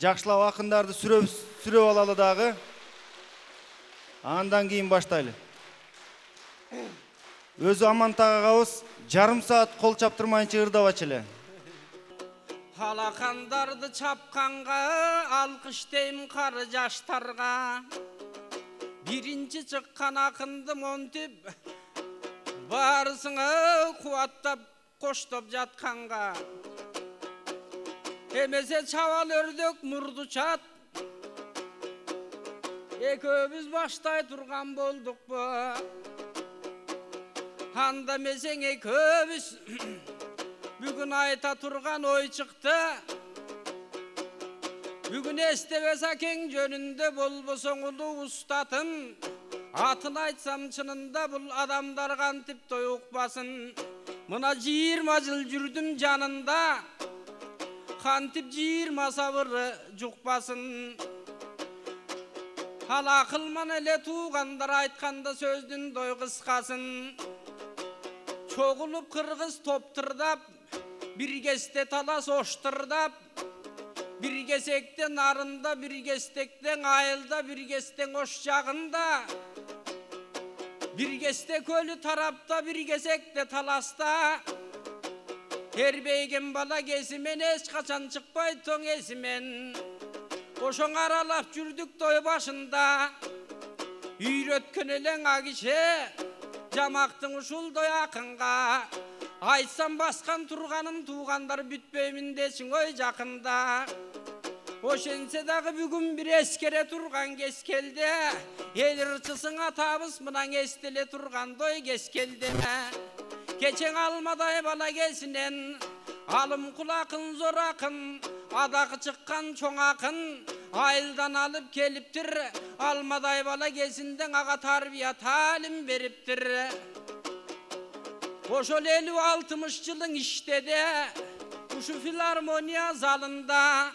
жакшылап акындарды сүрөп алалы дагы. Андан кийин баштайлы. Өзү Амантай агабыз жарым саат кол чаптырмайынча ырдабачы эле. Алакандарды чапканга алкыштайм кары жаштарга. Биринчи чыккан акынды монтип барысыңа кубаттап коштоп жатканга. Эмесе чабал өрдөк мурду чат. Экөөбүз баштай турган болдукпу. Анда месең экөөбүз бүгүн айта турган ой чыкты. Бүгүн эстебес акең жөнүндө болбосоң улуу устатым. Атын айтсам чынында бул адамдар кантип той укпасын. Мына 20 жыл жүрдүм жанында. Кантип 20 сабыры жукпасын. Ал акылман эле туугандар айтканда сөздүн дой кыскасын. Чогулуп кыргыз топтурдап, бир кесте талас оштурдап, бир кесектен арында, бир кестектен айылда, бир кестен ош жагында, бир кесте көлү тарапта, бир кесекте таласта. Эрбейген бала кезимен эч качан чыкпай тоң эсимен. Ошоң аралап жүрдүк той башында. Үйрөткөн элең агише жамактың ушулдой акынга. Айтсам баскан турганым туугандар бүтпөймүн десиң ой жакында. Ошенсе дагы бүгүн бир эскере турган кез келди. Эл ырчысың атабыз мынан эстеле тургандой кез келдиме. Кечең алмадай бала кезинен алым кулакын зор акын. Адакы чыккан чоң акын айылдан алып келиптир. Алмадай бала кезинден ага тарбия талим бериптир. Ошол 50-60 жылың иштеди ушу филармония залында.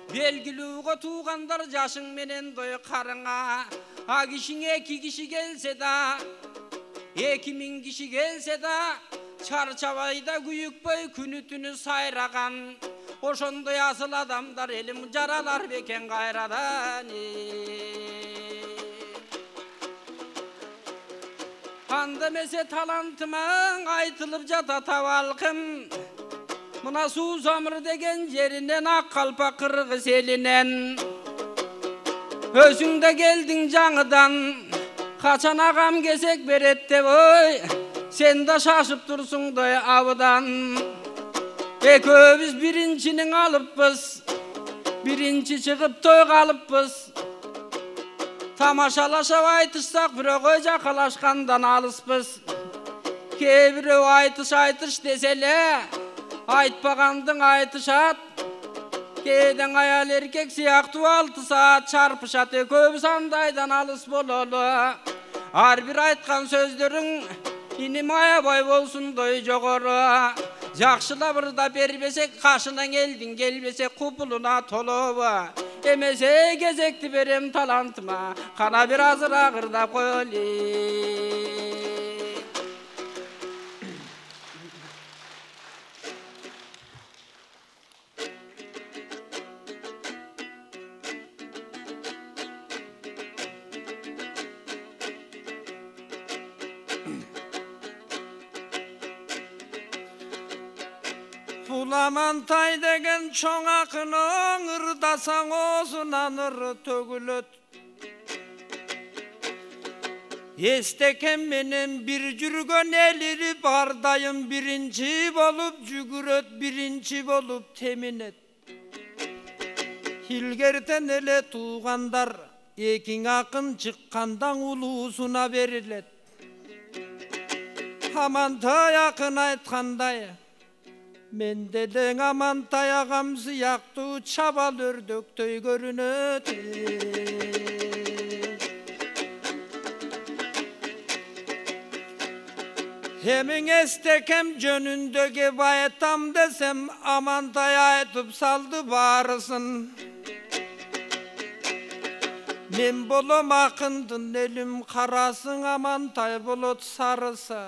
Белгилүүгө туугандар жашың менен дой карыңа. А кишиң 2 киши келсе да, 2000 киши келсе да, чарчабай да күйүкпөй күнү түнү сайраган. Ошондой асыл адамдар элим жаралар бекен кайрадан. Анда месе талантымаң айтылып жата табалкым. Мына суу самыр деген жеринен ак калпак кыргыз элинен. Өзүң да келдиң жаңыдан. Качан агам кесек берет деп ой, сен да шашып турсуң дой абыдан. Экөөбүз биринчинин алыппыз, биринчи чыгып той калыппыз. Тамашалашап айтышсак бирок ой жакалашкандан алыспыз. Кээ бирөө айтыш десе эле, айтпагандың айтышат. Кээден аял эркек сыяктуу 6 саат чарпышат. Экөөбүз андайдан алыс бололу. Ар бир айткан сөздөрүң иним аябай болсун дой жогору. Жакшылап ырдап бербесек кашынан элдин келбесе купулуна толобу. Эмесе кезекти берем талантыма, кана бир азыраак ырдап коелу. Амантай деген чоң акының ырдасаң оозунан ыры төгүлөт. Эстекем менен бир жүргөн элири бардайым биринчи болуп жүгүрөт, биринчи болуп теминет. Илгертен эле туугандар экиң акын чыккандан улуусуна берилет. Амантай акын айткандай, мен делең Амантай агам сыяктуу чабал өрдөктөй көрүнөт. Эмиң эстекем жөнүндөгү айтам десем Амантай айтып салды баарысын. Мен болом акындын элим карасың, Амантай болот сарысы.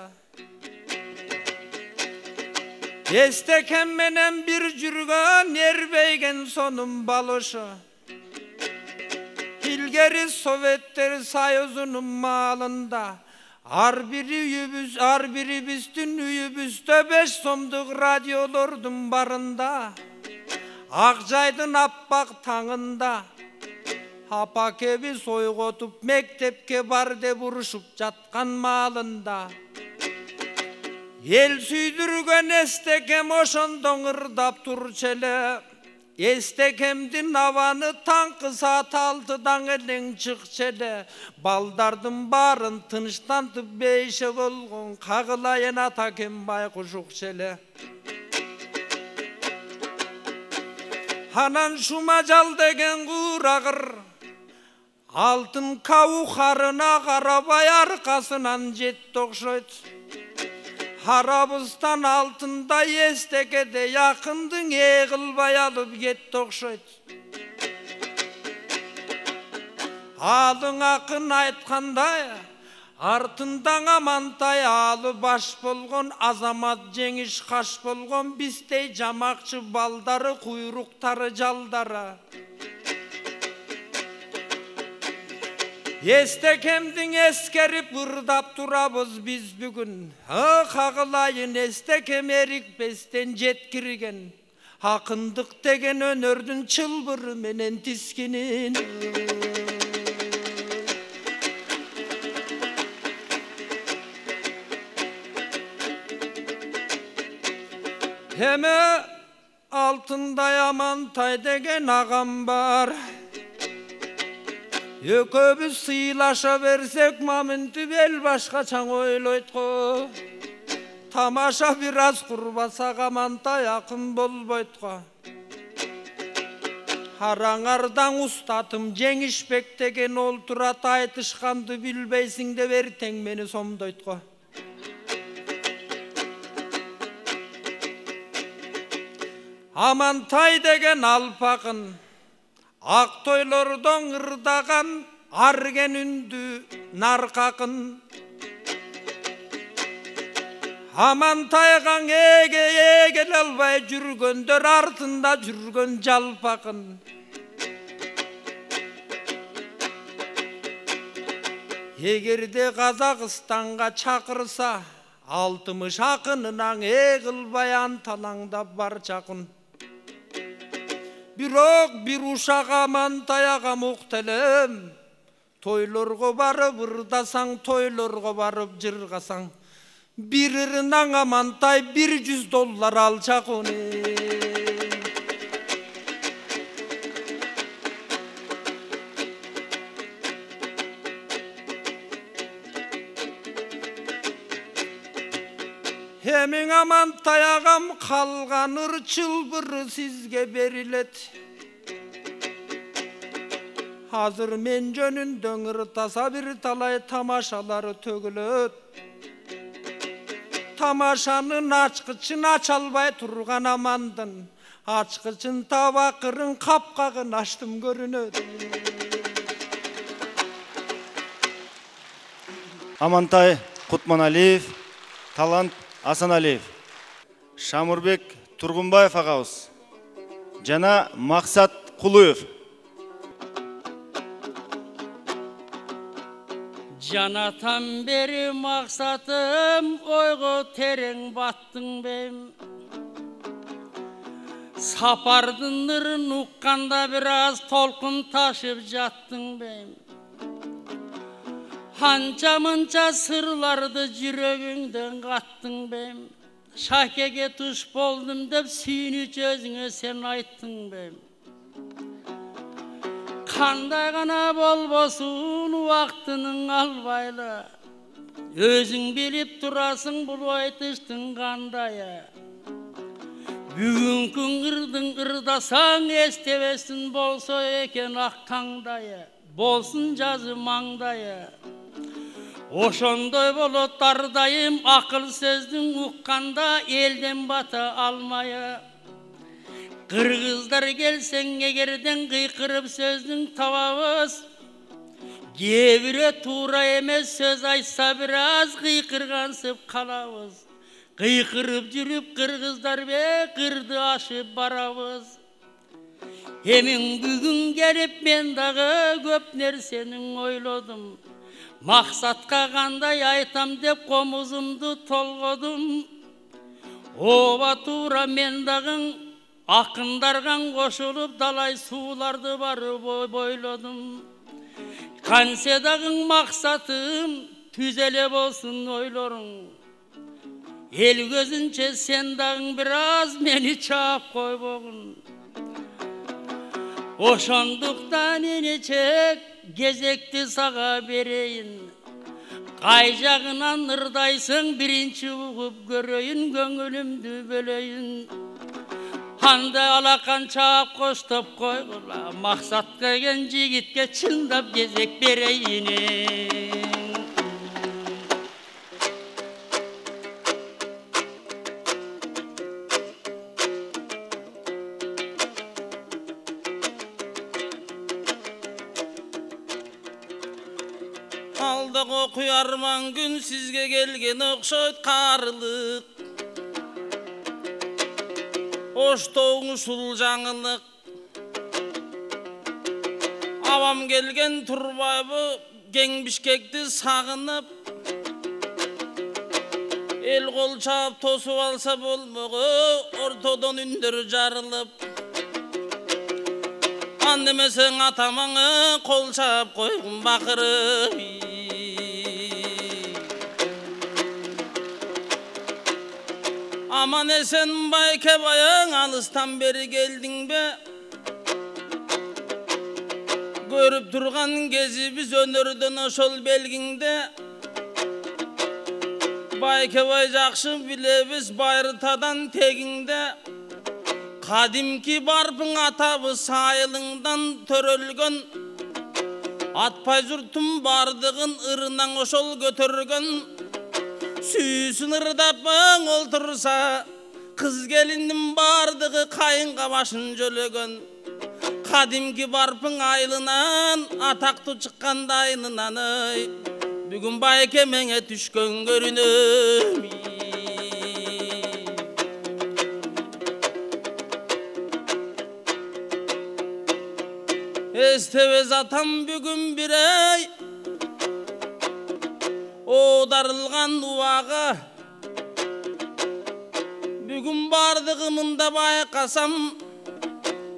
Естекем менен bir жүргөн эрбейген сонун балышы. İlgeri Sovetler Soyuzu'nun malında Ar biribizдің үйібізді 5 сомдық радиолордың барында Ақжайдың аппақ таңында Апакеби сойғотып мектепке бар деп ұрышып жатқан малында Ел сүйдірген Естекем ошондон ырдап турчеле Естекемдин аваны таңқы саат 6-дан элең чыкчеле балдардын барын тыныштантып бейше болгон кагылайын атакем байкуш укчеле анан Шумажал деген курагыр алтын каухарына карабай аркасынан жетти окшойт Harabistan altında Estekede yakındın eğilbay alıp gitti okşaydı. Alın akın aytkanday, артындан Amantay alı baş bolgon, azamat жеңиш kaş bolgon, biztey jamakçı baldarı, kuyruktары jaldara. Estekemdin eskerip ırdap turabız biz bugün. Kagılayın Estekem erikpesten jetkirgen. Hakındık degen önördün çılbırı menen tiskinin. Heme altında Amantay degen ağam var. Ököbüz sıylaşa versek mamıntıp el başkaçan oyloytko. Tamaşa biraz kurbasak Amantay akın bolboytko. Harаңардан ustatım жеңишбек деген olturat aytышkandı bilbeysin de ver teң meni somdoytko. Amantay degen alpakın Ак тойлордон ырдаган арген үндү наркакын Amantayга эгеле албай жүргөндөр артында жүргөн жалпакын Эгерде Казакстанга чакырса 60 акынынан эгилбай анталаңдап бар чакын Бирок bir uşak Amantay'a muhtelem Toylorgo barıp ırdasan, toylorgo barıp jırgasan Birinden Amantay $100 alacak onu Hemin Amantay ağam kalganır çılbırı sizge berilet Hazır men jönündön ırtasa bir talay tamaşaları tөгülöt Tamaşanın açkıçın açalbay turgan amandın Açkıçın tabakırın kapkagın açtım görünöt Amantay Кутманалиев, Талант Асаналиев, Шамурбек Тургунбаев агабыз жана Максат Кулуев. Жанатан бери максатым ойго терең баттың бем Сапардын нырын укканда бир аз толкун ташып жаттың бем Анча-мынча сырларды жүрөгүңдөн каттың бем Шакеге туш болдум деп сүйүнүч өзүңө сен айттың бем Кандай гана болбосун убактынын албайлы Өзүң билип турасың бул айтыштын кандайы Бүгүнкү ырдың ырдасаң эстебесин болсо экен ак таңдайы Болсун жазы маңдайы Ошондой болот ардайым акыл сөздүн укканда элден бата алмайы Кыргыздар келсең эгерден кыйкырып сөздүн табабыз Кээ бирөө туура эмес сөз айтса бир аз кыйкыргансып калабыз Kıykırıp жүрüp kırgızlar be kırdı aşıp barabız. Emin bugün gelip men dağı köp nersenin oyladım. Maksatka kanday aytam dep komuzumdu tolgodum. Oba tuura men dağın akındargan koşulup dalay suulardı barıp boyladım. Kanse dağın maksatım tüzele bolsun oylarım. El gözünçe sen dağın biraz meni çap koy boğun. Oşonduktan enecek gezekti sağa bereyin. Kayjağınan ırdaysın birinci uğup göröyün gönülümdü böleyin. Handa alakan çap koştup koygula maksatga genci gitke çındap gezek bereyini. Aldık okuyarman gün sizge gelgen okşoyt karılık. Oştoğun usul жаңылык. Avam gelgen turbayı Gen Bişkekti sağınıp. El kol çap tosup alsa bolmoğu ortadan ündür jarılıp. Andemesen atamanı kol çap koygun bakırıp. Aman esen bayke bayın alıstan beri geldin be. Görüp durgan gezi biz önörden oşol belginde. Bayke bay jakşı bilebiz bayrıtadan teginde. Kadimki barpın atabı sayılından törölgön. Atpay jurtum bardığın ırından oşol götörgön. Süyüsün ırdapın oltursa kız gelindim bardığı kayınga başın jölөгön. Kadimki barpın aylынан ataktı çıkkanda aylınan ay. Bugün bayke menge tüşkön görünüm. Estevez atam bugün birey o darılgan duvağa. Bugün bardığımında baykasam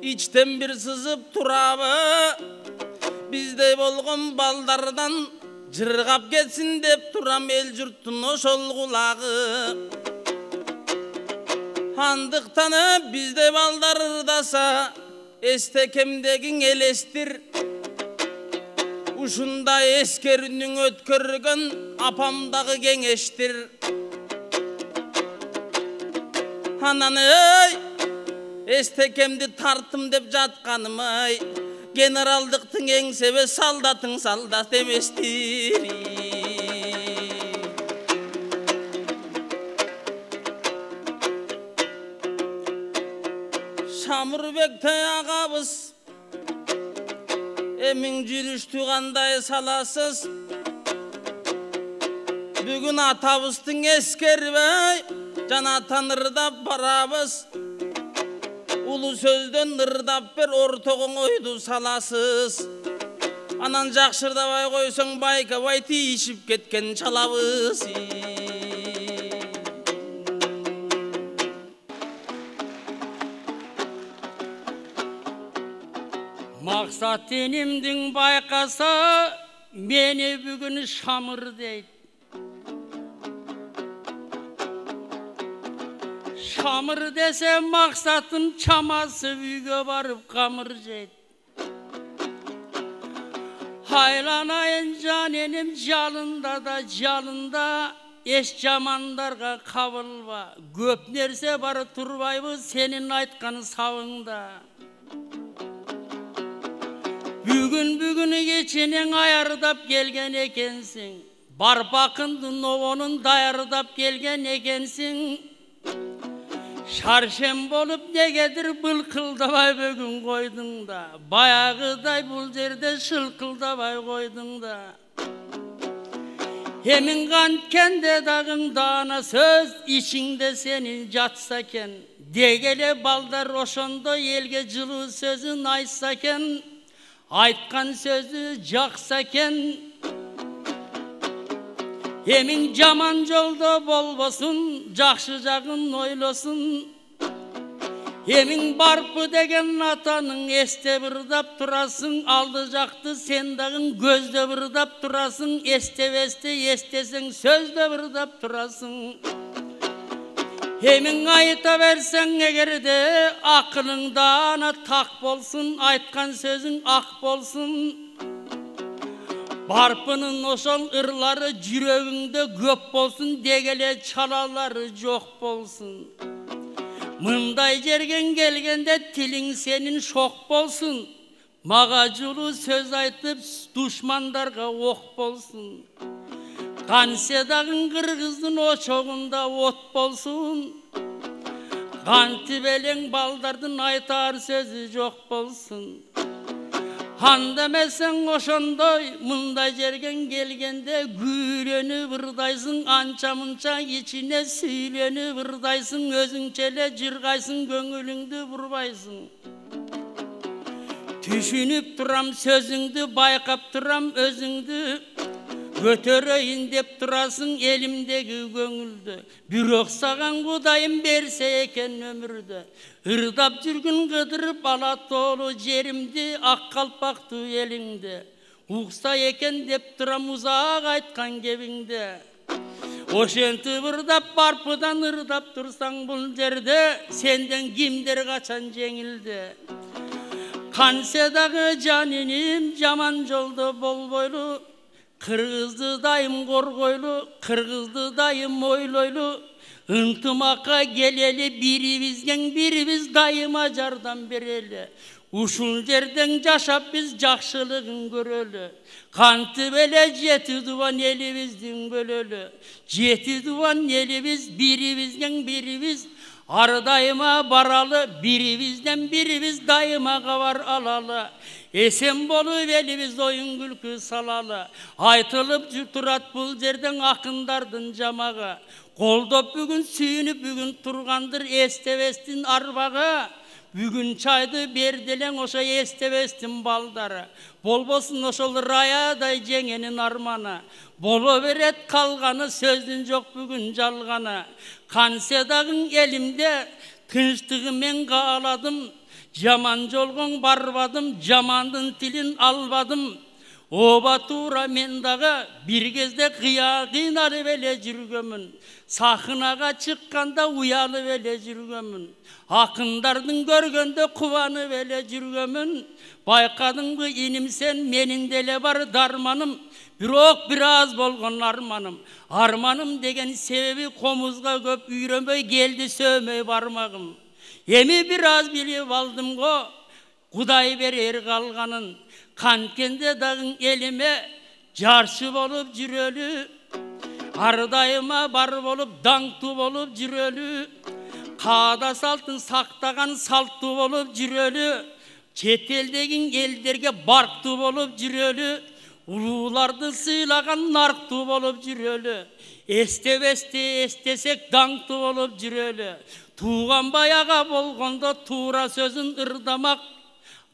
içten bir sızıp turabı. Bizde bolgon baldardan jırgap ketsin dep turam el jurttun oşol kulağı. Handıktanıp bizde baldar ırdasa estekemdegin elestir. Uşunda eskerinin ötkörgön apamdağı gengeştir. Hananıy estekemdi tartım dep jatkanım ay. Generaldıktın engsebe saldatın saldat emestir. Şamurbek tayağabız emin jürüştü kanday salasız. Bugün atabıstın eskerbey jana tanırdap barabız. Ulu sözden ırdap ber ortoğun oydu salasız. Anan jakşırdabay koysoň bayka bay tiyişip ketken çalabız. Maksat enimdin baykasa meni bugün şamır deyt. Şamır dese maksatın çaması üyge barıp kamır jeyt. Haylanayın canenim jalında da jalında eş jamandarga kabılba. Köp nerse bar turbayбы senin aytkan sawыңda. Bugün geçenen ayardap gelgen ekensin. Barbakındın ovonun dayardap gelgen ekensin. Şarşem bolup negedir bılkıldabay bugün koydun da. Bayağıday bul jerde şılkıldabay koydun da. Emin kantkende dağın dağına söz içinde senin jatsaken. Degele baldar oşondo elge жылуу sözün aytsaken. Айтқан сөзі жақсакен. Emin жаман жолда болбосын, жақшы жағын ойлосын. Emin барпы деген атаның есте бұрдап тұрасың, алды жақты сен дағын көзде бұрдап тұрасың, естевесте естесің сөзде бұрдап тұрасың. Emin ayta versen egerde akılыңdana tak bolsun, aytkan sözün ak bolsun. Barpının oşol ırları yüreğinde göp bolsun, degele çalaları жоқ bolsun. Mınday жерген gelgende tilin senin şok bolsun. Mağaculu söz aytıp düşmandarga ok bolsun. Kansedağın kırgızdın o çoğunda ot bolsun. Kanti belen baldardın aytar sözü жоқ bolsun. Han demesen oşondoy, mınday жерген gelgende güyleni bırdaysın, ança munça içine süyleni bırdaysın, özünçele jırgaysın, göngülüңdü burbaysın. Düşünüp turam sözüңdü, baykap turam özüңdü. Götöreyim dep turasın elimdeki göngülde. Bürok sağan kudayım berse eken ömürde. Irdap жүрgün kıdırıp ala tolu jerimdi, ak kalpaktı elinde. Uqsa eken dep turam uzak aytkan gebinde. Oşenti bırdap barpıdan ırdap tursan bul jerde, senden kimder kaçan jеңildi. Kansedağı janinim jaman jolda bolboylu. Kırgızdı dayım korgoylu, kırgızdı dayım oyloylu. Intımaka geleli biribizgen biribiz dayıma jardan bereli. Uşul жерden jaşap biz jakşılığın görölü. Kanti bele jeti duvan elibizдің bölölü. Jeti duvan elibiz biribizgen biribiz. Ardayıma baralı, biribizden biribiz dayıma var alalı. Esen bolup elimiz oyun gülkü salalı. Aytılıp turat bul жерden akındardın jamağı. Koldop bugün sүйünüp bugün turgandır estebestin arbağı. Bugün çaydı berdelen oşa estebestin baldары. Bolbosun oşol rayaday jengenin armanı. Bolu beret kalganı sözdün жоқ bugün жалғаны. Kansedağın elimde tınçtığımın kağladım. Jaman jolgon barbadım, jamandın tilin albadım. Oba tuura men dağı bir kezde kıyaqinarı bele жүрgөмүn. Sahınaga çıkkanda uyalı bele жүрgөмүn. Akındardın görgönde kuvanı bele жүрgөмүn. Baykadın bu inim sen menin dele var darmanım. Bürok biraz bolgon armanım. Armanım degen sebebi komuzga köp üyrönböy geldi sövmöy barmağım. Emi biraz bilip aldım go, Kuday berer kalganın. Kankende dağın elime jarşı bolup jürölü. Ardayıma bar bolup dаңту bolup jürölü. Kaada saltın saktagan salttu bolup jürölü. Çet eldegin elderge barktı bolup jürölü. Ululardı sıylagan narktı bolup jürölü. Estebeste estesek dаңту bolup jürölü. Tuğan bayaga bolgonda tuğra sözün ırdamak.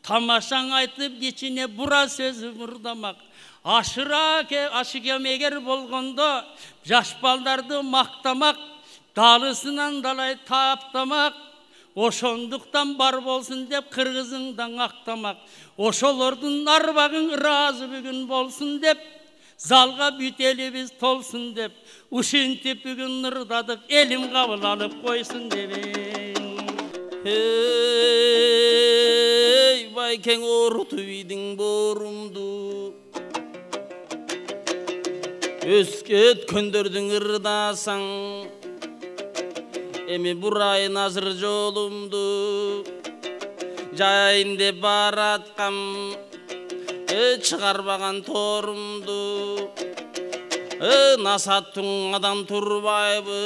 Tamaşan aytıp geçine bura sözü mırdamak. Aşıkem eger bolgonda jaş baldardı maktamak. Dalısından dalay taptamak. Oşonduktan bar bolsun dep kırgızından aktamak. Oşolordun arbağın razı bugün bolsun dep. Zalga bütelimiz tolsun dep. Uşintip bugün nırdadık elim kabul alıp koysun debin. Hey, bayken orutu vidin borumdu. Ösket köndürdün ırdasan. Emi burayın azır jolumdu. Jayinde baratkam. Çıkarbagan torumdu. Nasattың адам турбайбы.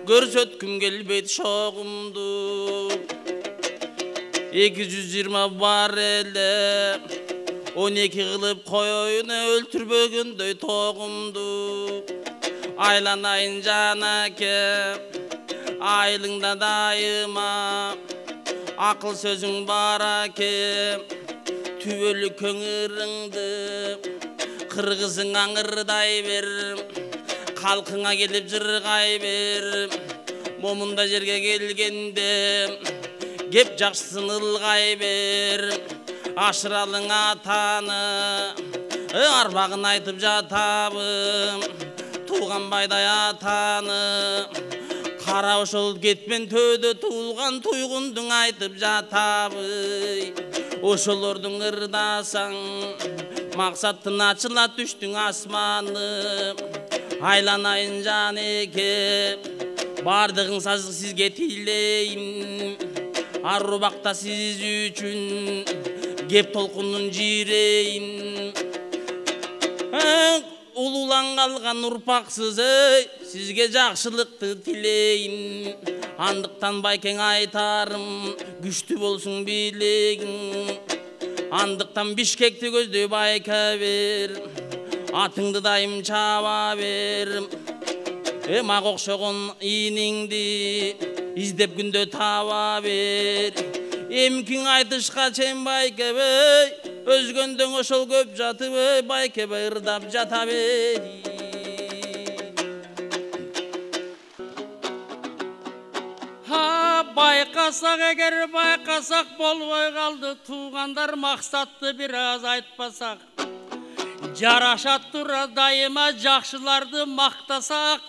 Көрсөткүм келбейт шоғумду. 220 бар эле 12 кылып коюну өлтүрбөгөндөй тогумду. Айланайын жанаке, айылыңда дайыма, акыл сөзүң бар аке, түбөлү көңүрүңдү, кыргызың аңырдай бер, калкыңа келип жыргай бер, момунда жерге келгенде, кеп жакшысын ылгай бер, ашыралың атаны, арбагын айтып жатабым, туған байдай атаны, кара ошол кетпен төдө туулган туйгундуң айтып жатабы. Ошолордуң ырдасаң, максаттын ачыла түштүң асманы. Айланайын жанеке, бардыгың сазык сизге тилейин. Арубакта сиз үчүн кеп толкундун жирейин. Улулан калган урпаксыз сизге жакшылыкты тилейин. Андыктан байкең айтарым, күчтүү болсун бийлегиң. Андыктан Бишкекти көздөй байка бер, атыңды дайым чаба бер. Мага окшогон ийниңди издеп күндө таба бер. Эмкиң айтышка чейин байкебей, өзгөндөн ошол көп жатып байкебей ырдап жата бери. Байкасак эгер байкасак болбой калды, туугандар максатты бир аз айтпасак. Жарашат тура дайыма жакшыларды мактасак,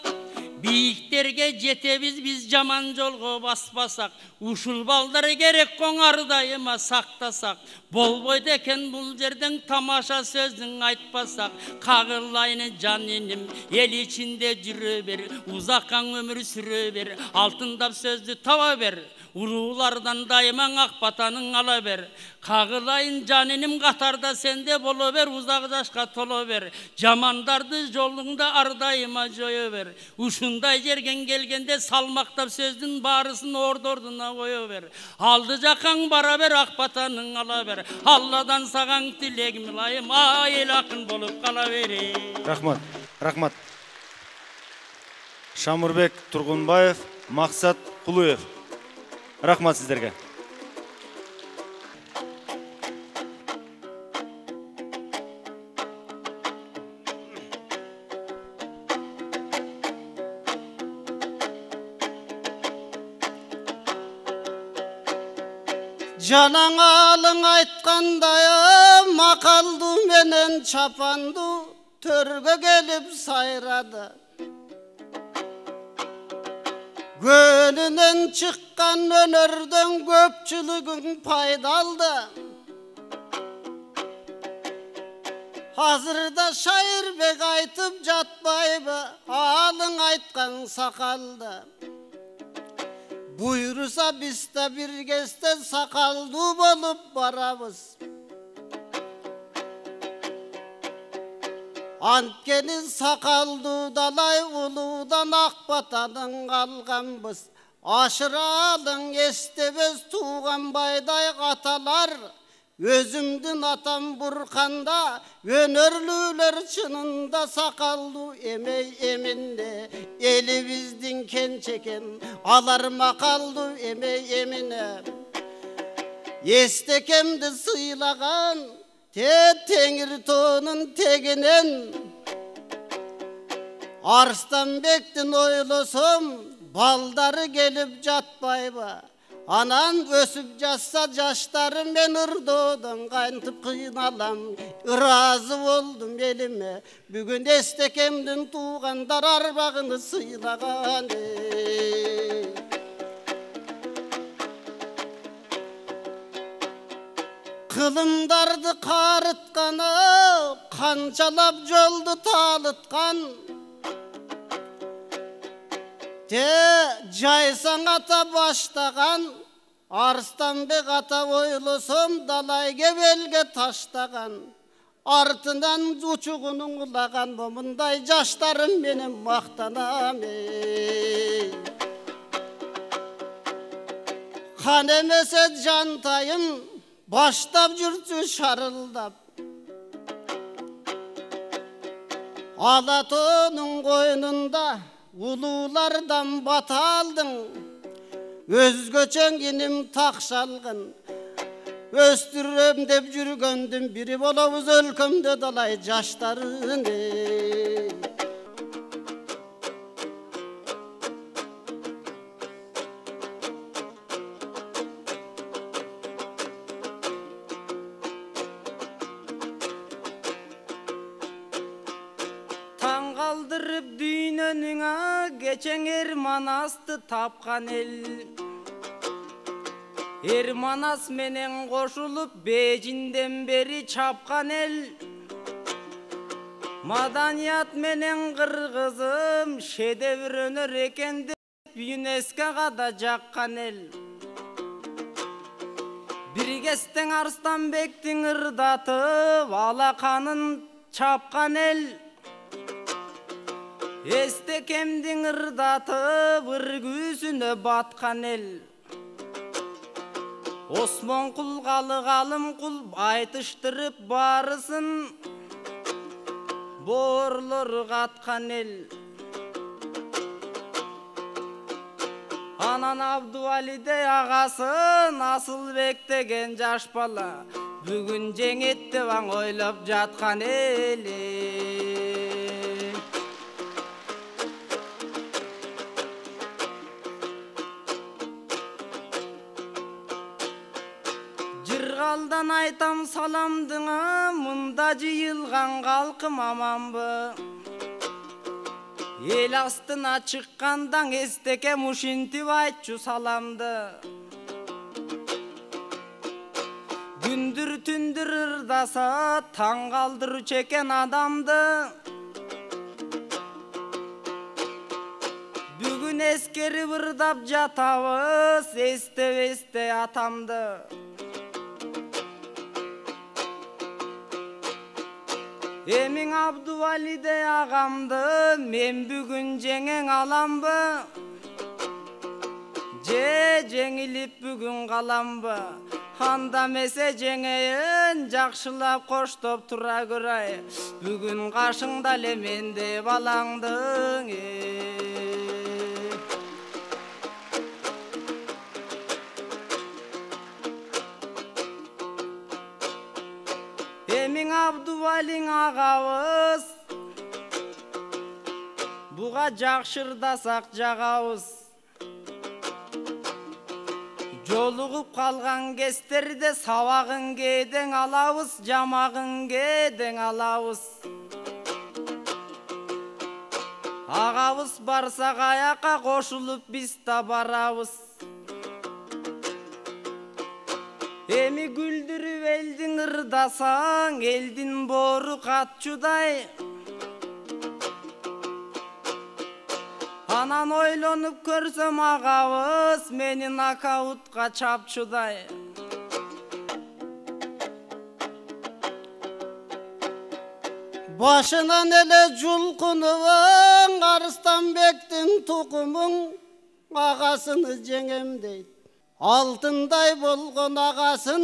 бийиктерге жетебиз биз жаман жолго баспасак. Ушул балдар керек коңар дайыма сактасак. Болбойт экен бул жерден тамаша сөзүң айтпасак. Кагылайын жаниним, эл ичинде жүрө бер, узаккан өмүр сүрө бер, алтындап сөздү таба бер. Улуулардан дайымаң ак батаның ала бер. Кагылайын жаниним, катарда сенде боло бер, узак жашка толо бер. Жамандарды жолуңда ардайыма жое бер. Ушундай жерген келгенде салмактап сөздүн баарысын ордордуна кое бер. Алды жакаң бара бер, ак батаның ала бер. Алладан сагаң тилегим ылайым, эл акын болуп кала бери. Рахмат, рахмат. Шамурбек Тургунбаев, Максат Кулуев. Рахмат сіздерге. Жанаңалың айткандай макалду менен чапанду төргө келип сайрады. Гөнүнөн чыккан өнөрдөн көпчүлүгүң пайдалды. Азырда Шайырбек айтып жатпайбы, алың айткан сакалды. Буйруса биз да бир кезде сакалдуу болуп барабыз. Анткени сакалдуу далай улуудан ак батаның калганбыз. Ашыралың эстебез тууган байдай аталар. Өзүмдүн атам бурканда, өнөрлүүлөр чынында сакалдуу эмей эминде. Элибиздин кенчекен, алар макалдуу эмей эмине. Эстекемди сыйлаган, теңир тоонун тегинен. Арстанбектин ойлосом, балдары келип жатпайбы. Анан өсүп жатса жаштарым мен ырдоодон кантип кыйналам. Ыраазы болдум элиме, бүгүн эстекемдин туугандар арбагын сыйлаган. Кылымдарды карытканы, канчалап жолду таалыткан. Жайсаң ата баштаган, Арстанбек ата ойлосом далай кебелге таштаган. Артынан учугунуң улаган, момундай жаштарым менен мактанам. Хан эмесе жантайым, баштап жүрчү шарылдап. Алатонun koynunda ululardan bataldın, özgöçen inim takşalgın. Östürüm dep жүргөндүм, biri bolabız өлkөmde dalay jaşların. Taң kaldırıp düğünönüňe geçen Ermanasты tapkan el. Ermanas menen koşulup Bejinden beri çapkan el. Madaniyat menen Kırgızım şedevr önör eken dep UNESCO'ga da jakkan el. Birgesten Arslanbek'tin ırdatıp alakanın çapkan el. Estekemdin ırdatıp ırgüsüne batkan el. Osmonkul Galım-Kul aytıştırıp barısın, boğurlor katkan el. Anan Abduvalide ağasın, Asılbek degen jaş bala, bugün jeňetdi baň oylap jatkan eli. Jırgaldan aytam salamdıňa, mында jyýylgan kalkym amanby. El astyna çykkandan Estekem uşintip aytçu salamdy. Gündür tündür ırdasa, taң kaldırıç eken adamdy. Bugün eskerip ırdap jatabız, este atamdy. Emin Abduvalide ağamdı, men bugün jeňeň alamby. Jeňilip bugün galamby. Handa mese jeňeýin, jakşylap koştop tura göray. Bugün kaşıňda ele mende balaňdyň. Emin Abduvaliň agabız, buga jakşyrdasak jagabız. Jolugup kalgan kesterde sabagın geden alabız, jamagın geden alabız. Agabız barsak ayakka koşulup biz da barabız. Emi güldürüp eldin ırdasaň, eldin boru katçuday. Anan oylonup körsem agabız, meni nakautga çapçuday. Başınan ele julkunuň, Arslanbek'tin tukumuň agasyny jeňem deyt. Altınday bolgon agasın,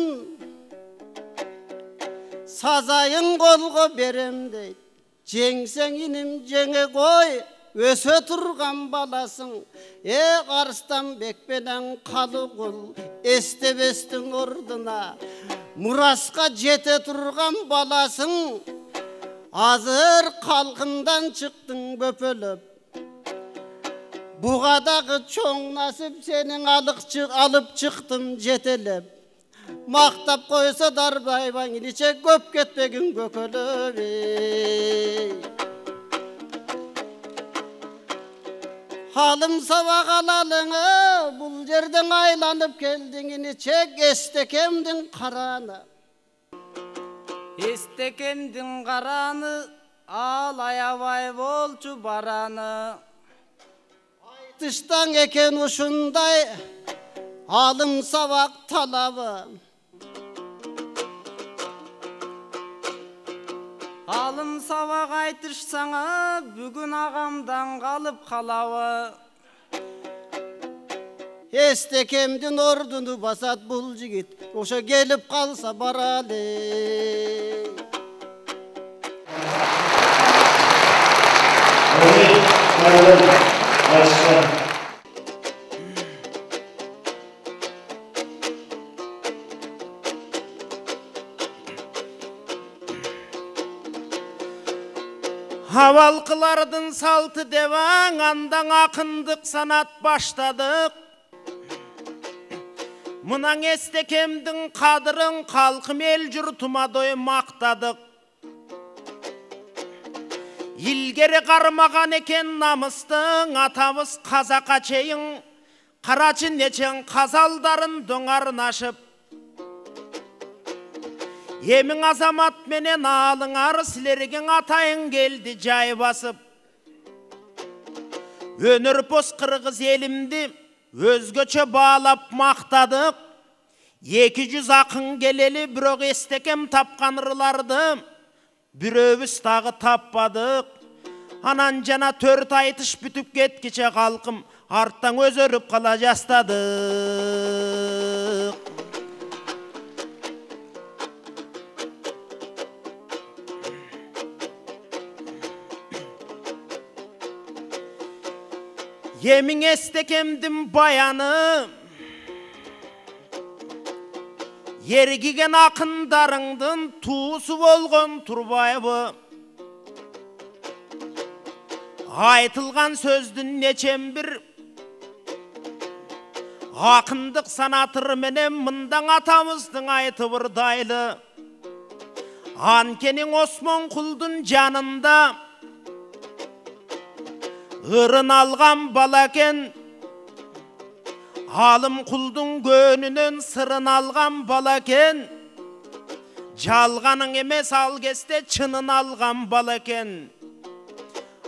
sazaýyň golga berem deyt. Jeňseň inim jeňe koy, öse turgan balasın. Arslanbek menen Kalykul estebestiň orduna, muraska jete turgan balasın. Azır kalkından çıktın göpölüp, buğadağı çoň nasip senin alıp çıktım jetelep. Maktap koysa darbayban iliçe köp ketpegin gökölüp. Halım sabak alalıňa, bul jerden aylanyp keldiňini çek Estekemdiň karany. Estekemdiň karany, al ayabay bolçu barany. Aytıştan eken uşunday, alım sabak talabı. Alım sabak aytışsaňa, bugün agamdan kalıp kalabı. Estekemdiň ordunu basat bul jigit, oşa gelip kalsa baraly. Авалқылардың салты деваң, андан ақындық санат баштадық. Мұнаң естекемдің қадырын қалқым ел жұртыма дой мақтадық. Илгері қармаған екен намыстың, атамыз қазақа чейін, қарачы нечен қазалдарын доңарын ашып. Емің азамат менен алыңар, сілерген атайын келді жай басып. Өнір пос қырғыз елімді өзгөчө бағалап мақтадық. 200 ақын келелі біроқ естекем тапқан ырларды бүрөбіз тағы таппадық. Анан жана 4 айтыш бүтіп кеткече қалқым арттан өзөріп қала жастадық. Емің естекемдің баяны, ергіген ақындарыңдың туысы болған Турбаевы. Айтылған сөздің нечен бір ақындық санатыр менен мындан атамыздың айтып ырдайлы. Анкенің Осмон құлдың жанында ырын алған балакен, алым құлдың гөнінен сырын алған балакен, жалғаның емес ал кесте чынын алған балакен.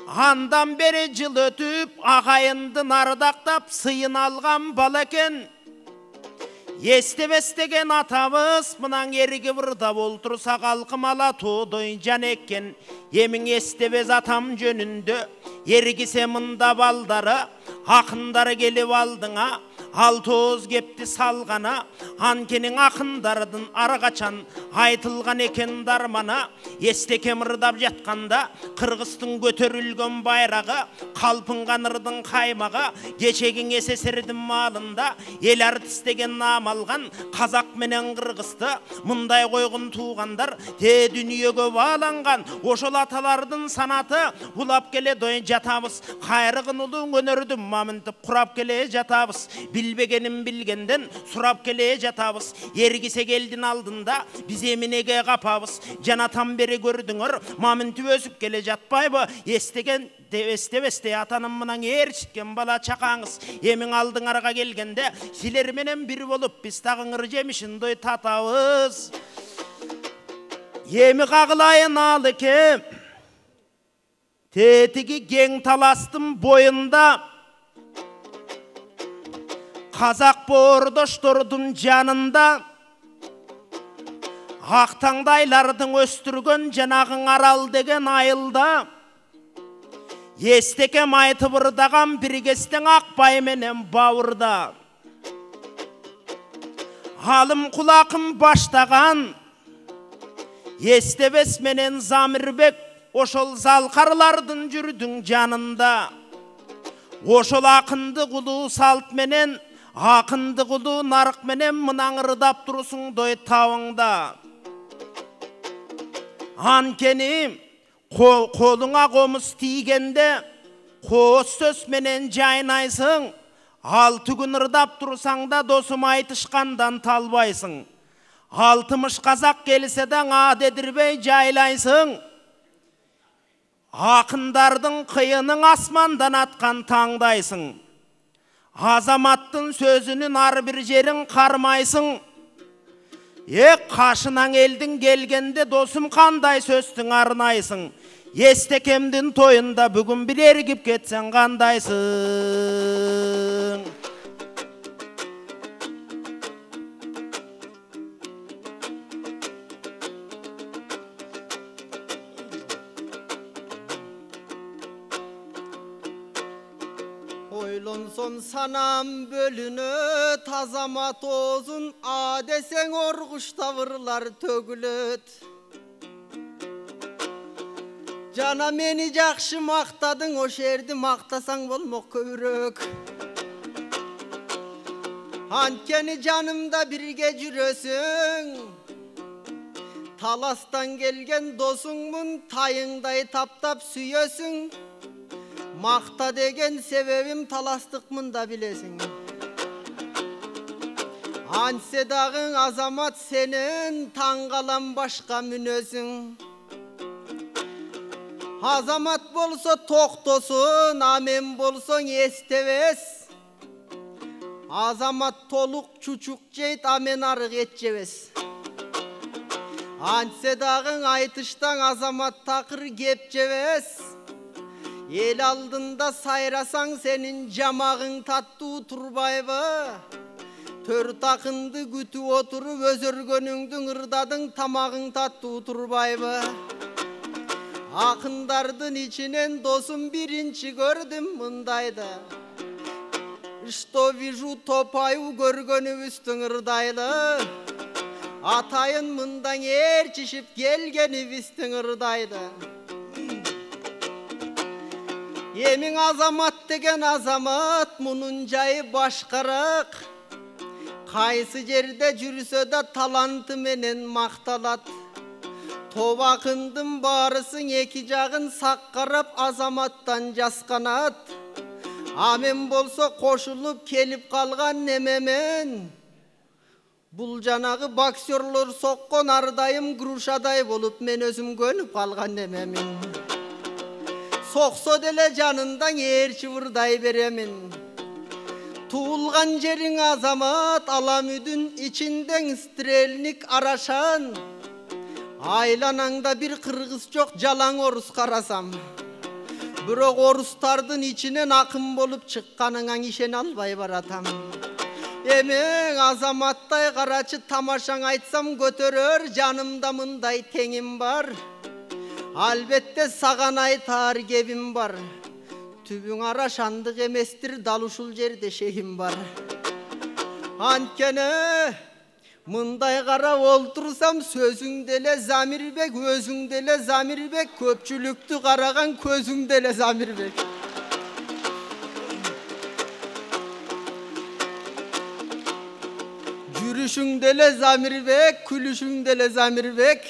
Андан бері жыл өтіп, ағайындың ардақтап сыйын алған балакен. Естебестеген атамыз мұнан ергі бұрда болтырса қалқым ала тудай жан еккен. Емің естебез атам жөнінде ергісе мұнда балдары, ақындары келіп алдыңа, ал тоз кепті салғана. Анкенің ақындардың арғачан айтылған екен дармана. Естекем ырдап жатқанда қырғыстың көтерілген байрағы, қалпынған ырдың қаймағы, кешегің СССРдің малында ел артистеген нам алған қазақ менен қырғызды мұндай қойғын туғандар те дүниеге баланған. Ошол аталардың санаты улап келе дойын жатамыз. Қайрығын ұлың өнердің мамынтып құрап келе жатабыз. Білбегенін білгенден сұрап келе жатабыз. Ергісе келдің алдында біз емінеге қапабыз. Жанатан бері көрдіңір, мамынты өсіп келе жатпайбы? Естеген Esте атаным мұнан ершіткен бала чақаңыз. Емің алдың арға келгенде силер менен бір болып біз тағыңыр жемішін дой татауыз. Емі қағылайын алы ке, тетігі ген таластым бойында, қазақ бордоштырдың жанында, ақтаңдайлардың өстірген жанағың арал деген айылда. Естекем айтып ырдаған біргестің ақбай менен бауырда. Алым құлақым баштаған естебес менен Замирбек, ошол залқарлардың жүрдің жанында. Ошол ақынды құлу салт менен, ақынды құлу нарық менен мұнан ырдап тұрысың дой тауыңда. Анкенім қолыңа қомыс тигенде қос сөз менен жайнайсың. 6 күн ырдап тұрсаң да досым айтышқандан талбайсың. 60 қазақ келседен адедірбей жайлайсың. Ақындардың қиының асмандан атқан таңдайсың. Азаматтың сөзінің ар бір жерін қармайсың. Қашынан елдің келгенде досым қандай сөздің арнайсың. Естекемдің тойында бүгін бір ергіп кетсен қандайсың. Ойлонсон санам бөлінөт, азамат озун а десең орғыш тавырлар төгілөт. Жана мени жакшы мактадың, ошо жерди мактасаң болмок көбүрөөк. Анткени жанымда бирге жүрөсүң. Таластан келген досуңмун, тайыңдай таптап сүйөсүң. Макта деген себебим таластыкмын да билесиң. Антсе дагы азамат сенин таң калам башка мүнөсүң. Азамат болсо токтосун, а мен болсоң эстебес. Азамат толук чучук жейт, а мен арык эт жебес. Антсе дагы айтыштан азамат такыр кеп жебес. Эл алдында сайрасаң сенин жамагың таттуу турбайбы? Төрт акынды күтүп отуруп өзөргөнүңдүн ырдадың, тамагың таттуу турбайбы? Акындардын ичинен досум биринчи көрдүм мындайды. Что вижу, то пою, көргөнүбүздүн ырдайлы. Атайын мындан ээрчишип келгенибиздин ырдайды. Эмиң азамат деген азамат, мунун жайы башкараак. Кайсы жерде жүрсө да таланты менен макталат. Топ акындын баарысын эки жагын сак карап азаматтан жасканат. А мен болсо кошулуп келип калган немемен. Бул жанагы боксерлор соккон ардайым грушадай болуп мен өзүм көнүп калган немемин. Соксо деле жанындан ээрчи ырдай беремин. Туулган жериң азамат, Аламүдүн ичиндең стрельник арашан. Айланаңда бир кыргыз жок, жалаң орус карасам. Бирок орустардын ичинен акын болуп чыкканыңа ишене албай баратам. Эмең азаматтай карачы, тамашаң айтсам көтөрөр, жанымда мындай теңим бар. Албетте саган айтар кебим бар. Түбүң арашандык эместир, дал ушул жерде шехим бар. Анткени мындай карап олтурсам, сөзүң деле Замирбек, өзүң деле Замирбек, көпчүлүктү караган көзүң деле Замирбек. Жүрүшүң деле Замирбек, күлүшүң деле Замирбек.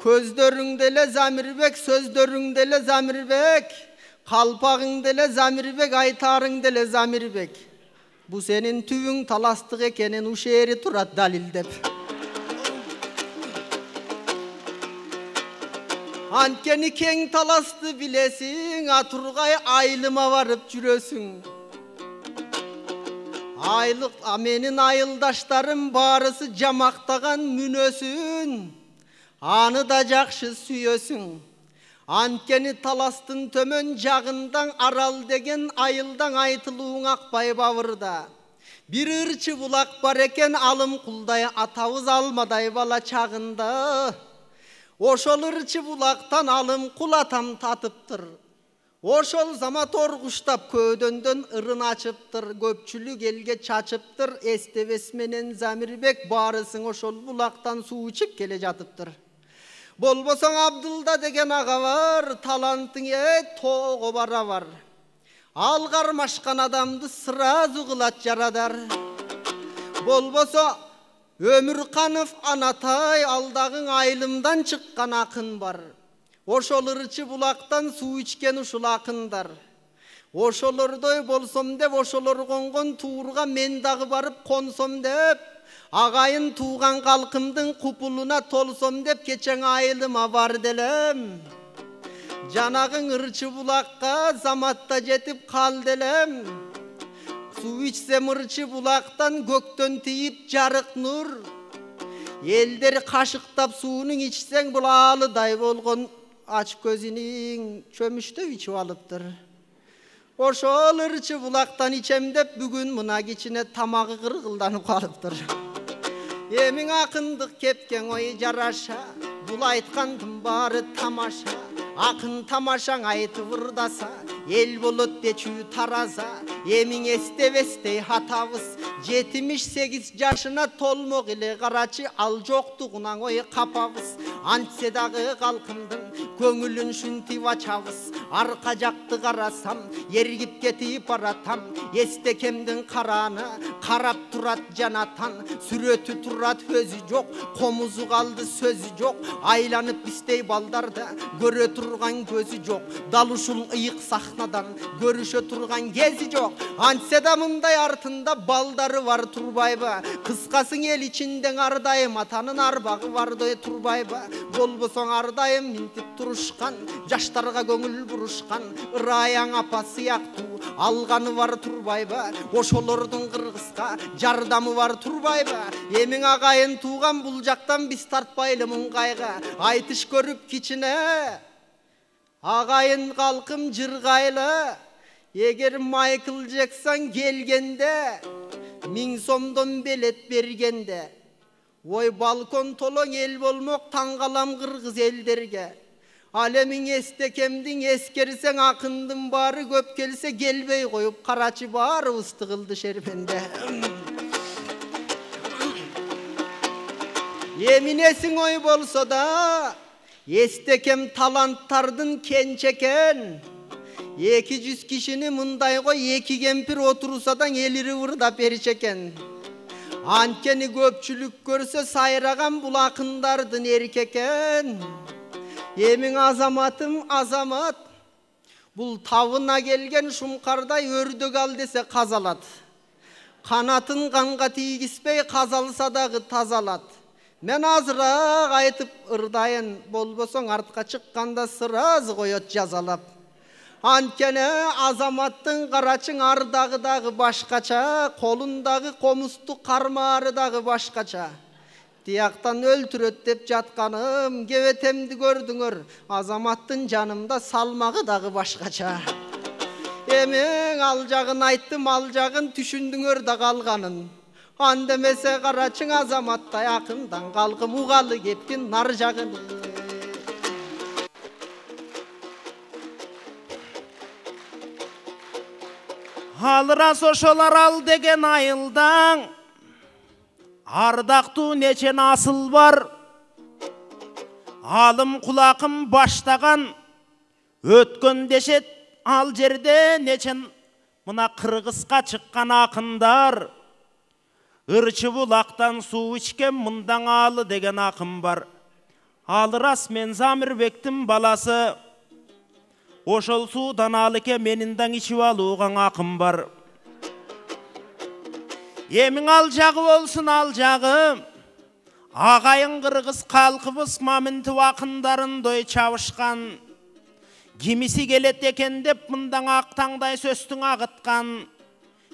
Көздөрүң деле Замирбек, сөздөрүң деле Замирбек. Калпагың деле Замирбек, айтарың деле Замирбек. Бу сенин түбүң таластык экенин ушери турат далилдеп. Анткени кең таласты билесиң, Атургай айылыма барып жүрөсүң. Айлык менин айылдаштарым баарысы жамактаган мүнөсүн. Аны да жакшы сүйөсүң. Анткени таластын төмөн жагындан Арал деген айылдан айтылууң акпай бабырда. Бир ырчы булак бар экен, алым кулдай атабыз алмадай бала чагында. Ошол ырчы булактан алым кул атам татыптыр. Ошол замат оргуштап көөдөндөн ырын ачыптыр. Көпчүлүк элге чачыптыр. Эстебес менен Замирбек баарысың ошол булактан суу ичип келе жатыптыр. Болбосоң Абдылда деген ага бар, талантың тоого бара бар. Ал кармашкан адамды сразу кылат жарадар. Болбосо Өмүрканов Анатай, алдагың айылымдан чыккан акын бар. Ошол ырчы булактан суу ичкен ушул акындар. Ошолордой болсом деп, ошолор конгон туурга мен дагы барып консом деп, агайын тууган калкымдын купулуна толсом деп кечең айылыма бар делем. Жанагың ырчы булакка заматта жетип кал делем. Суу ичсем ырчы булактан көктөн тийип жарык нур. Элдер кашыктап суунун ичсең бул аалыдай болгон ач көзүнүң чөмүштөп ичип алыптыр. Ошол ырчы булактан ичем деп бүгүн мына кичине тамагы кыргылданып калыптыр. Эмиң акындык кепкен ой жараша, бул айткандын баары тамаша. Акын тамашаң айтып ырдаса, эл болот дечүү тараза. Эмиң эстебестей хатабыз, 78 жашына толмок эле карачы, ал жоктугунан ой капабыз. антсе дагы калкымдын көңүлүн шүнтип ачабыз. Арка жакты карасам эргип кетип баратам. Эстекемдин караны карап турат жанатан. Сүрөтү турат өзү жок, комузу калды сөзү жок. Айланып биздей балдарды көрө турган көзү жок. Дал ушул ыйык сахнадан көрүшө турган кези жок. Антсе да мындай артында балдары бар турбайбы? Кыскасын эл ичинде ардайым атанын арбагы барды турбайбы? Болбосоң ардайым минтип турушкан, жаштарга көңүл бурушкан, Ыраяң апа сыяктуу алганы бар турбайбы? Ошолордун кыргызга жардамы бар турбайбы? Эмиң агайын тууган бул жактан биз тартпайлы муңгайга. Айтыш көрүп кичине агайын калкым жыргайлы. Эгер Майкл Джексон келгенде 1000 сомдон белет бергенде, ой балкон толоң эл болмок таң калам кыргыз элдерге. Ал эмиң эстекемдин эскерсең акындын бары көп келсе келбей коюп карачы баарыбыз тыгылды шербенде. Эминесиң ой болсо да эстекем таланттардын кенчекен. 200 кишини мындай кой 2 кемпир отурса да элири ырдап беришекен. Анткени көпчүлүк көрсө сайраган бул акындардын эркекен. Эмиң азаматым азамат, бул табына келген шумкардай өрдөк ал десе казалат. Канатын канга тийгизбей казалса дагы тазалат. Мен азыраак айтып ырдайын, болбосоң артка чыкканда сыразы коет жазалап. Анткени азаматтын карачың ардагы дагы башкача, колундагы комусту кармаары дагы башкача. Тияктан өлтүрөт деп жатканым кебетемди көрдүңөр, азаматтын жанымда салмагы дагы башкача. Эмиң ал жагын айттым, ал жагын түшүндүңөр да калганын. Андемесе карачың азаматтай акындан калкым угалы кептин нар жагын. Алырас ошолар ал деген айылдаң, ардактуу нечен асыл бар. Алым кулакым баштаган, өткөн дешет ал жерде нечен мына кыргызга чыккан акындар. Ырчы булактан суу ичкен мындан алы деген акын бар. Алырас мен Замирбектин баласы, ошол суудан алыке мениндан ичип алууган акын бар. Эмиң ал жагы болсун ал жагы, агайын кыргыз калкыбыз маминтип акындарын чабышкан. Кимиси келет экен деп мындан ак таңдай сөстүң агыткан.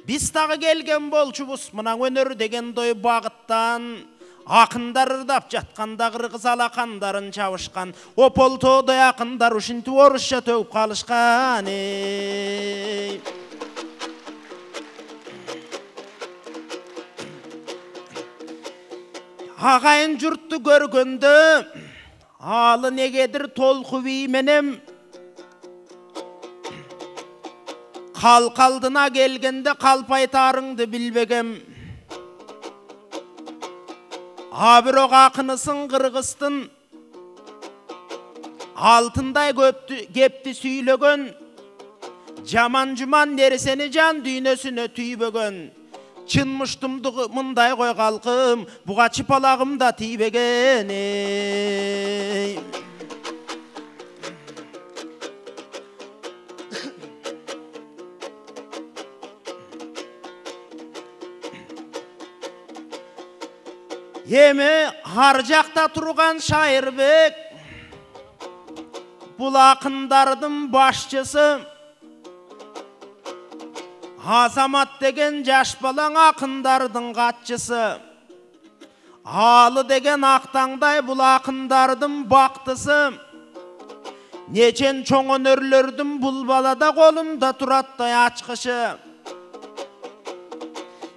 Биз дагы келген болчубуз мына өнөр деген багыттан. Акындар ырдап жатканда кыргыз алакандарын чабышкан. Опол тоодой акындар ушинтип орусча төгүп калышкан. Агайын журтту көргөндө алы негедир толку бий менен калкалдына келгенде калпайтарыңды билбегем. Бирок акынысың кыргыздын алтындай кепти сүйлөгөн, жаман жуман нерсени жан дүйнөсүнө түйбөгөн. Чынмыштымды мындай кой калкым, буга чыпалагым да тийбеген. Эми ар жакта турган Шайырбек бул акындардын башчысы. Азамат деген жаш балаң акындардын катчысы. Алы деген актаңдай бул акындардын бактысы. Нечен чоң өнөрлөрдүн бул балада колунда тураттай ачкышы.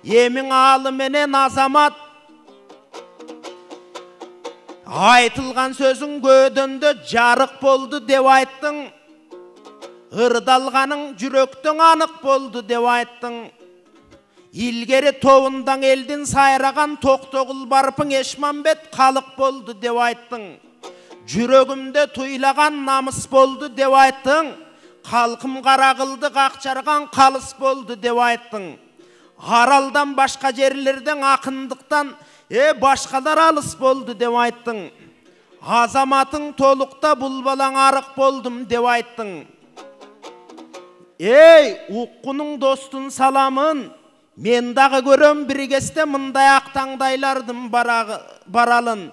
Эмиң алы менен Азамат айтылган сөзүң көдөндө жарык болду деп айттың. Ырдалганың жүрөктөн анык болду деп айттың. Илгери тобундан элдин сайраган Токтогул барпың Эшмамбет калык болду деп айттың. Жүрөгүмдө туйлаган намыс болду деп айттың. Халқым қара қылды қақчарған қалыс болды деп айттың. Аралдан башқа жерлерден ақындықтан башқалар алыс болды деп айттың. Азаматың толықта бұл балаң арық болдым деп айттың. Уққының достын саламын, мен дағы көрем біргесте мындай ақтаңдайлардың баралын.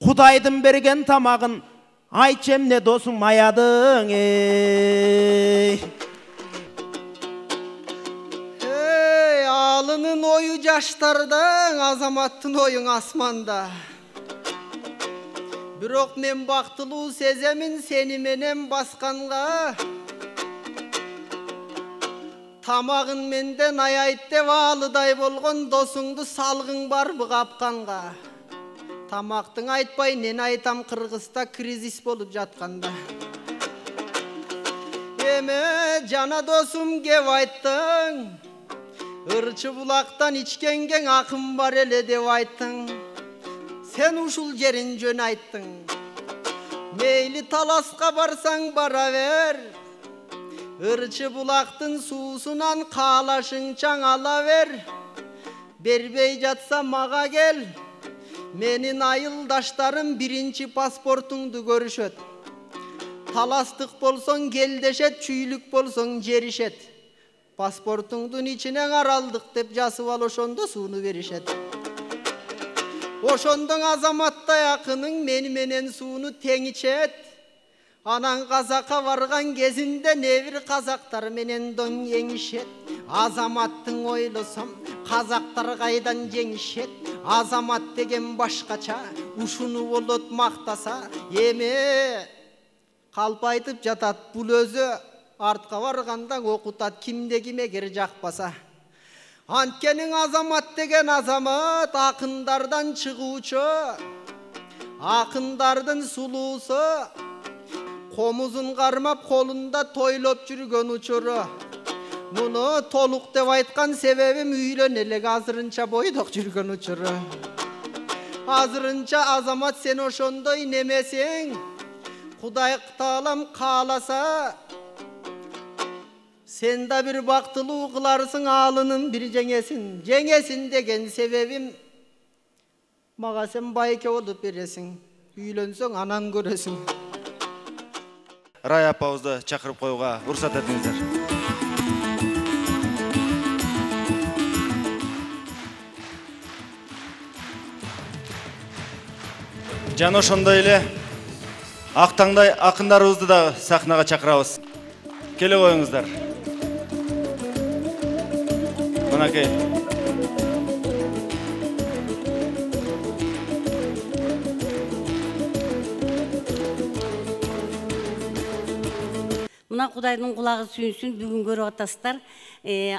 Құдайдың берген тамағын айтчем не досым аядың. Алының ойы жаштардың, азаматтың ойың асманда. Бирок мен бактылуу сеземин сени менен басканга. Тамагын менден аяйт деп алыдай болгон досуңду салгың барбы капканга. Тамактың айтпай нен айтам Кыргызда кризис болуп жатканда. Эме жана досум кеп айттың, ырчы булактан ичкенген акым бар эле деп айттың. Сен ушул жерин жөн айттың. Мейли таласка барсаң бара бер. Ырчы булактын суусунан каалашыңчаң ала бер. Бербей жатса мага кел. Менин айылдаштарым биринчи паспортуңду көрүшөт. Таластык болсоң келдешет, чүйлүк болсоң жеришет. Паспортуңдун ичинен аралдык деп жазып ал, ошондо сууну беришет. Ошондон азаматтай акының мени менен сууну тең ичет. Анан казакка барган кезинде небир казактар менен доң еңишет. Азаматтың ойлосом, казактар кайдан жеңишет. Азамат деген башкача, ушуну болот мактаса. Эме калп айтып жатат, бул өзү артка барганда окутат, кимде ким эгер жакпаса. Анткенин азамат деген азамат акындардан чыгуучу, акындардын сулуусу, комузун кармап колунда тойлоп жүргөн учуру. Муну толук деп айткан себебим үйлөн элек азырынча бойдок жүргөн учуру. Азырынча азамат сен ошондой немесиң, Кудай Таалам кааласа, сен да бир бактылуу кыларсың, алынын бир жеңесин. Жеңесин деген себебим, мага сен байке болуп бересиң, үйлөнсөң анан көрөсүң. Рая апабызды чакырып коюуга уруксат этиңиздер. Жана ошондой эле актаңдай акындарыбызды да сахнага чакырабыз. Келе коюңуздар. Мынакей. Мына Кудайдын кулагы сүйүнсүн, бүгүн көрүп атасыздар.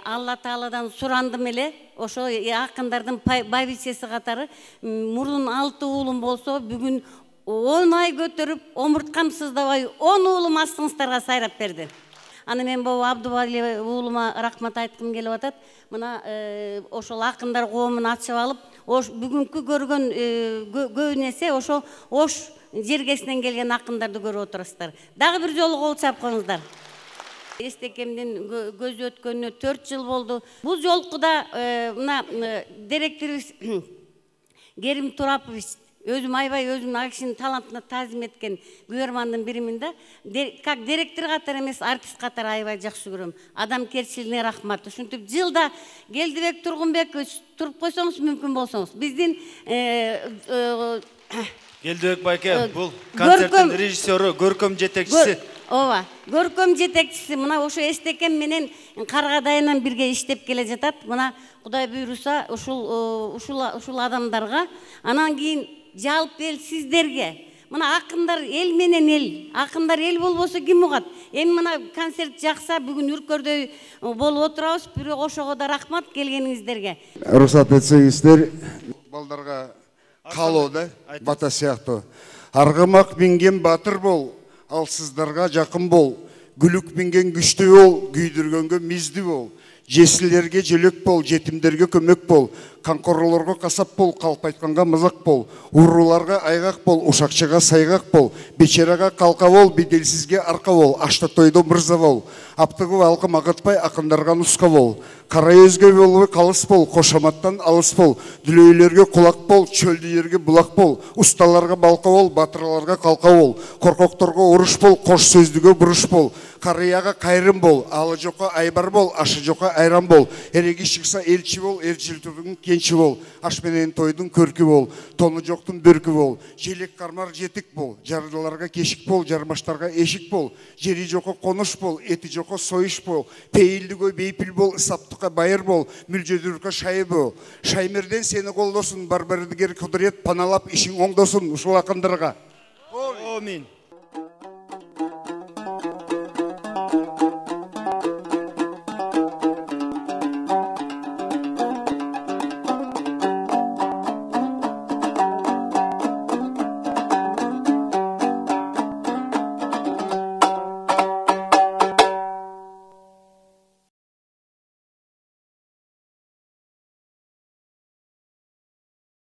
Алла Тааладан сурандым эле, ошо акындардын байбичеси катары мурун 6 уулум болсо, бүгүн 10 ай көтөрүп, омурткам сыздабай 10 уулум астыңыздарга сайрап берди. Аны мен бул Абдубали уулума рахмат айткым келип атат. Мына ошол акындар коомун ачып алып, бүгүнкү көргөн көп нерсе ошо Ош жергесинен келген акындарды көрүп отурасыздар. Дагы бир жолу кол чап коюңуздар. Эстекемдин көзү өткөнүнө 4 жыл болду. Бул жолкуда мына директорубуз Керим Турапович өзүм айбай өзүнүн акишинин талантына таазим эткен көрмандын биримин да. Как директор катары эмес, артист катары айбай жакшы көрөм. Адамкерчилигине рахмат. Ушинтип жылда Келдибек Тургунбекович туруп койсоңуз мүмкүн болсоңуз. Биздин Келдибек байке, бул концерттин режиссеру, көркөм жетекчиси. Ооба, көркөм жетекчиси. Мына ошо Эстекем менен Каргадайынан бирге иштеп келе жатат. Мына Кудай буйруса ушул адамдарга, анан кийин жалпы эл сиздерге. Мына акындар эл менен эл, акындар эл болбосо ким угат? Эми мына концерт жакса бүгүн Үркөрдөй болуп отурабыз. Бирок ошого да рахмат келгениңиздерге. Рухсат этсеңиздер, балдарга калоо да, бата сыяктуу. Аргамак минген батыр бол, ал сыздарға жақын бол. Гүлік мінген күшті бол, күйдіргенге мизді бол. жесірлерге желек бол, жетімдерге көмек бол, қанқорларға қасап бол, қалып айтқанға мызақ бол, ұруларға айғақ бол, ушақшыға сайғақ бол, бечераға қалқа бол, беделсізге арқа бол, ашты тойды мырза бол, аптығы алқым ағытпай, ақындарға нұсқа бол, қарай өзге болуы қалыс бол, қошаматтан алыс бол, дүлейлерге құлақ бол, чөлділерге бұлақ бол, ұсталарға балқа бол, батырларға қалқа бол, қорқоқтарға ұрыш бол, қош сөздіге бұрыш бол, қарияға қайрым бол, алы жоқа айбар бол, ашы жоқа айран бол, ереге шықса елші бол, елшілтудің кенші бол, ашпенен тойдың көркі бол, тоны жоқтың бөркі бол, желек қармар жетік бол, жардыларға кешік бол, жармаштарға ешік бол, жері жоқа қоныш бол, еті жоқа сойыш бол, пейілдігі бейпіл бол, саптыққа байыр бол, мүлжедіргі шайы бол. Шаймерден сені қолдосын, барбардыгер құдырет паналап, ішің оңдосын, ұшыл ақындарға. Амин.